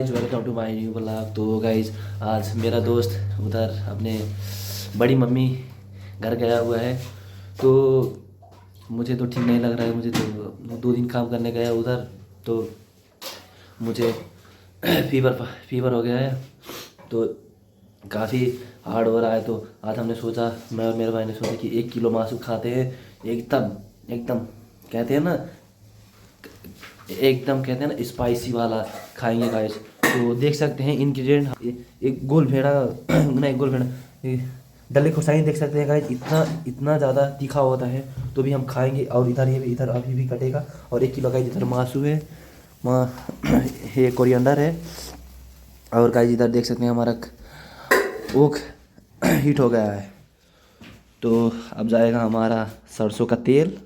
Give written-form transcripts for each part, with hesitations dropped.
Welcome to my new blog. तो guys आज मेरा दोस्त उधर अपने बड़ी मम्मी घर गया हुआ है। तो मुझे तो ठीक नहीं लग रहा है। मुझे तो 2 दिन काम करने गया उधर, तो मुझे फीवर हो गया है। तो काफ़ी हार्ड हो रहा है। तो आज हमने सोचा, मैं और मेरे भाई ने सोचा कि 1 किलो मांस खाते हैं। एकदम एकदम कहते हैं ना, एकदम कहते हैं ना स्पाइसी वाला खाएंगे गाइस। तो देख सकते हैं इंग्रेडिएंट, एक गोल भेड़ा नहीं, गोल भेड़ा, डले खुशाई देख सकते हैं गाइस। इतना इतना ज़्यादा तीखा होता है तो भी हम खाएंगे। और इधर ये भी, इधर अभी भी कटेगा। और 1 किलो गाइस इधर मासू है, माँ ये कोरिएंडर है। और गाइस इधर देख सकते हैं हमारा ओक हीट हो गया है। तो अब जाएगा हमारा सरसों का तेल,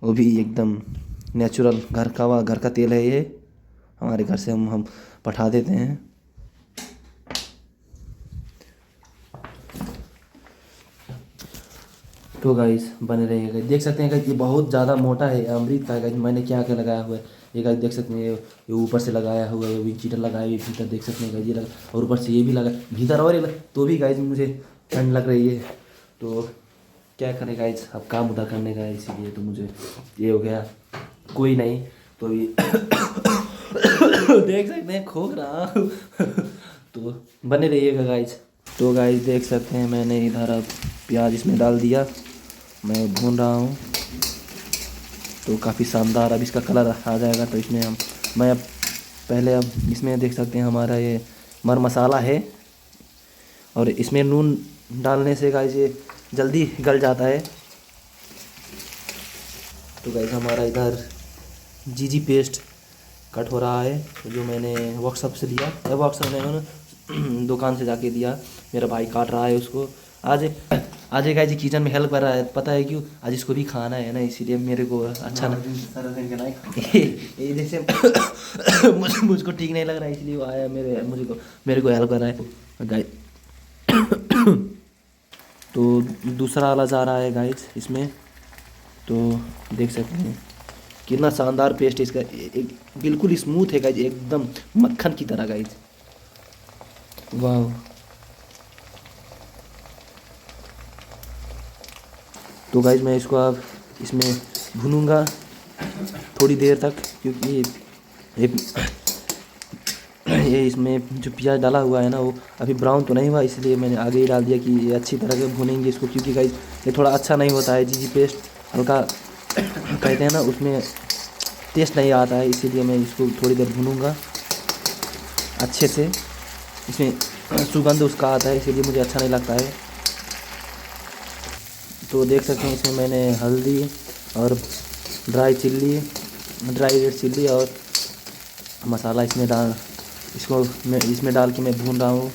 वो भी एकदम नेचुरल घर का तेल है ये। हमारे घर से हम पठा देते हैं। तो गाइस बने रहिएगा। देख सकते हैं गाइस ये बहुत ज़्यादा मोटा है, अमृत का है गाइस। मैंने क्या क्या लगाया हुआ है ये गाइस देख सकते हैं। ये ऊपर से लगाया हुआ है, विंचीटर लगाया हुआ है भीतर, देख सकते हैं गाइस ये लगा। और ऊपर से ये भी लगा भीतर, और ये लगा। तो भी गाइस मुझे ठंड लग रही है। तो क्या करें गाइस, अब काम उधर करने का है, इसीलिए तो मुझे ये हो गया। कोई नहीं, तो अभी देख सकते हैं खोक रहा हूँ। तो बने रहिएगा गाइस। तो गाइस देख सकते हैं मैंने इधर अब प्याज इसमें डाल दिया, मैं भून रहा हूँ। तो काफ़ी शानदार अब इसका कलर आ जाएगा। तो इसमें मैं अब पहले अब इसमें देख सकते हैं हमारा ये मर मसाला है। और इसमें नून डालने से गाइस ये जल्दी गल जाता है। तो गाइस हमारा इधर जीजी पेस्ट कट हो रहा है, जो मैंने वर्कशॉप से लिया है। वर्कशॉप में दुकान से जाके दिया। मेरा भाई काट रहा है उसको। आज एक जी किचन में हेल्प कर रहा है। पता है क्यों? आज इसको भी खाना है ना, इसीलिए मेरे को अच्छा ना ये जैसे मुझको ठीक नहीं लग रहा है, इसलिए वो आया मेरे को हेल्प कर रहा है गाइस। तो दूसरा वाला जा रहा है गाइस इसमें। तो देख सकते हैं कितना शानदार पेस्ट है इसका। एक बिल्कुल स्मूथ है गाइस, एकदम मक्खन की तरह गाइस। वाह। तो गाइस मैं इसको अब इसमें भूनूंगा थोड़ी देर तक, क्योंकि ये इसमें जो प्याज डाला हुआ है ना, वो अभी ब्राउन तो नहीं हुआ, इसलिए मैंने आगे ही डाल दिया कि ये अच्छी तरह से भूनेंगे इसको। क्योंकि गाइस ये थोड़ा अच्छा नहीं होता है, जीजी पेस्ट हल्का कहते हैं ना, उसमें टेस्ट नहीं आता है। इसीलिए मैं इसको थोड़ी देर भूनूंगा अच्छे से। इसमें सुगंध उसका आता है, इसीलिए मुझे अच्छा नहीं लगता है। तो देख सकते हैं इसमें मैंने हल्दी और ड्राई रेड चिल्ली और मसाला इसमें इसमें डाल के मैं भून रहा हूँ।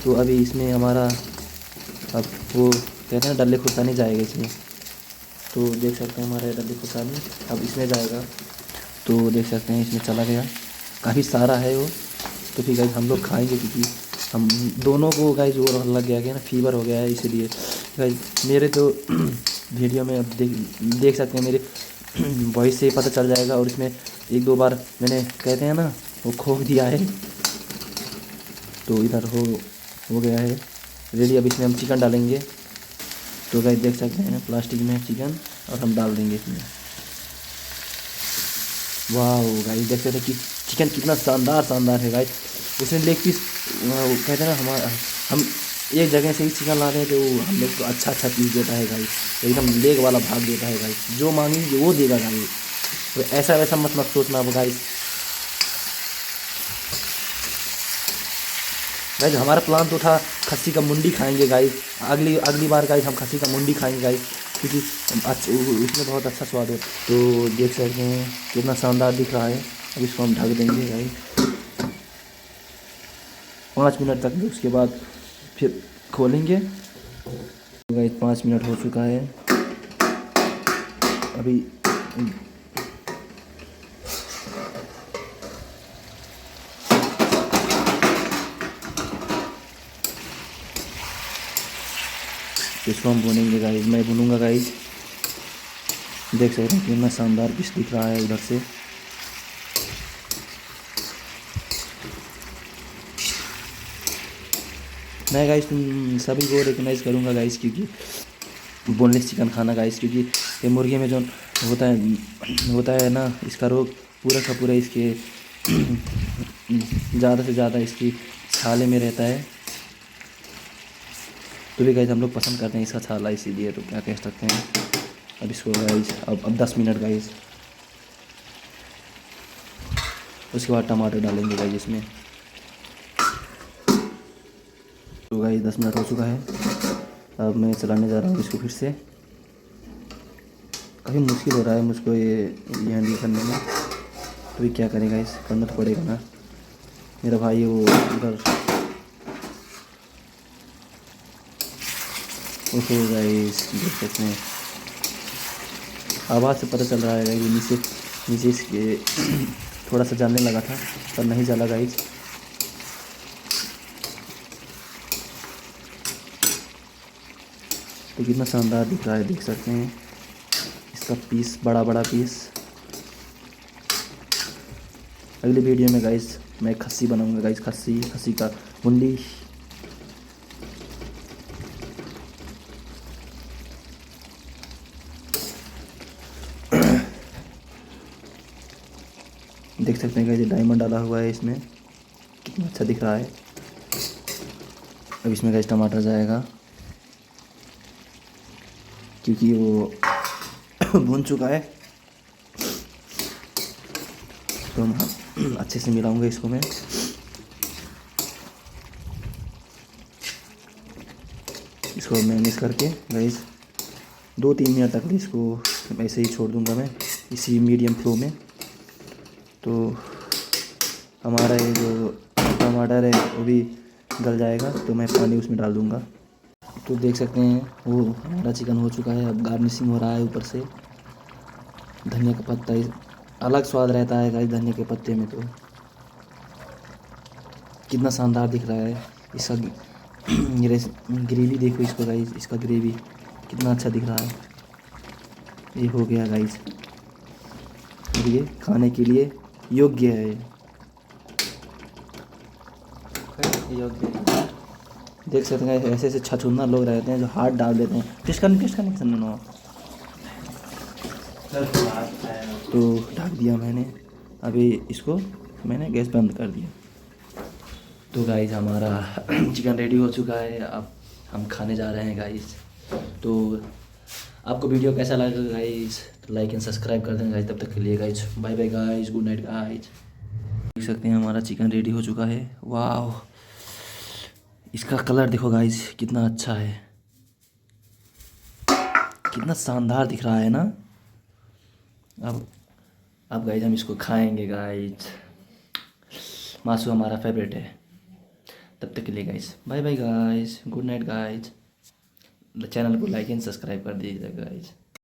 तो अभी इसमें हमारा अब वो कहते हैं ना, डल्ले खुर्सानी जाएगा इसमें। तो देख सकते हैं हमारे डल्ले खुर्सानी अब इसमें जाएगा। तो देख सकते हैं इसमें चला गया, काफ़ी सारा है वो। तो फिर गाइस हम लोग खाएंगे, क्योंकि हम दोनों को गाइस जोर लग गया ना, फीवर हो गया है। इसीलिए गाइस मेरे तो वीडियो में अब देख सकते हैं, मेरे वॉइस से पता चल जाएगा। और इसमें 1-2 बार मैंने कहते हैं ना वो खोक दिया है। तो इधर हो गया है रेडी। अब इसमें हम चिकन डालेंगे। तो गाइस देख सकते हैं प्लास्टिक में चिकन, और हम डाल देंगे इसमें। वाह गाइस देख सकते हैं कि चिकन कितना शानदार है गाइस। उसमें लेग पीस कहते हैं ना, हम एक जगह से ही चिकन लाते हैं, तो हम लोग को अच्छा पीस देता है गाइस। एकदम लेग वाला भाग देता है गाइस, जो मांगेंगे वो देगा गाइस। तो ऐसा वैसा मत सोचना गाइस। गाइस हमारा प्लान तो था खस्सी का मुंडी खाएंगे गाइस। अगली बार गाइस हम खस्सी का मुंडी खाएंगे गाइस, क्योंकि उसमें बहुत अच्छा स्वाद है। तो देख सकते हैं कितना शानदार दिख रहा है। अब इसको हम ढक देंगे गाइस 5 मिनट तक। उसके बाद फिर खोलेंगे। तो गाइस 5 मिनट हो चुका है अभी। इसको हम भूनेंगे गाइस, मैं भूनूंगा गाइस। देख सकते हैं कितना शानदार पीस दिख रहा है उधर से। मैं गाइस तुम सभी को रिकमेंड करूँगा गाइस, क्योंकि बोनलेस चिकन खाना गाइस, क्योंकि ये मुर्गे में जो होता है ना इसका रोग, पूरा का पूरा इसके ज़्यादा से ज़्यादा इसकी छाले में रहता है। तो भी गाइस हम लोग पसंद करते हैं इसका छाला, इसीलिए तो क्या कह सकते हैं। अब इसको गाइस अब 10 मिनट गाइस, उसके बाद टमाटर डालेंगे गाइस इसमें। तो गाइस 10 मिनट हो चुका है, अब मैं चलाने जा रहा हूँ इसको फिर से। काफ़ी मुश्किल हो रहा है मुझको ये हैंडल करने में, तो भी क्या करें गाइस, करना तो पड़ेगा ना। मेरा भाई वो उधर, ओहो गाइस देख सकते हैं, आवाज़ से पता चल रहा है गाइस नीचे इसके थोड़ा सा जलने लगा था, पर नहीं जला गाइस। तो कितना शानदार दिख रहा है, देख सकते हैं इसका पीस, बड़ा बड़ा पीस। अगली वीडियो में गाइस मैं खस्सी बनाऊंगा गाइस, खस्सी का मुंडी। देख सकते हैं गाइस डायमंड डाला हुआ है इसमें, कितना अच्छा दिख रहा है। अब इसमें गाइस टमाटर जाएगा, क्योंकि वो भून चुका है। तो हम अच्छे से मिलाऊंगा इसको मैं। इसको मैं मिक्स करके गाइस 2-3 मिनट तक इसको ऐसे ही छोड़ दूंगा मैं, इसी मीडियम फ्लो में। तो हमारा ये जो टमाटर है वो भी गल जाएगा, तो मैं पानी उसमें डाल दूंगा। तो देख सकते हैं वो हमारा चिकन हो चुका है। अब गार्निशिंग हो रहा है ऊपर से धनिया का पत्ता, अलग स्वाद रहता है गाइस धनिया के पत्ते में। तो कितना शानदार दिख रहा है इसका ग्रेवी देखो इसको गाइस, इसका ग्रेवी कितना अच्छा दिख रहा है। ये हो गया गाइस, और ये खाने के लिए योग्य है, योग्य है। देख सकते हैं ऐसे ऐसे छछूंदर लोग रहते हैं जो हाथ डाल देते हैं। टेस्ट करने के ना, तो ढक दिया मैंने। अभी इसको मैंने गैस बंद कर दिया। तो गाइस हमारा चिकन रेडी हो चुका है, अब हम खाने जा रहे हैं गाइस। तो आपको वीडियो कैसा लगा गाइस, तो लाइक एंड सब्सक्राइब कर देना गाइस। तब तक के लिए guys bye bye guys, good night guys. देख सकते हैं हमारा चिकन रेडी हो चुका है। वाह, इसका कलर देखो गाइस कितना अच्छा है, कितना शानदार दिख रहा है ना। अब गाइस हम इसको खाएंगे गाइस, मासू हमारा फेवरेट है। तब तक के लिए guys bye bye guys, good night guys. Channel को लाइक एंड सब्सक्राइब कर दीजिएगा गाइस।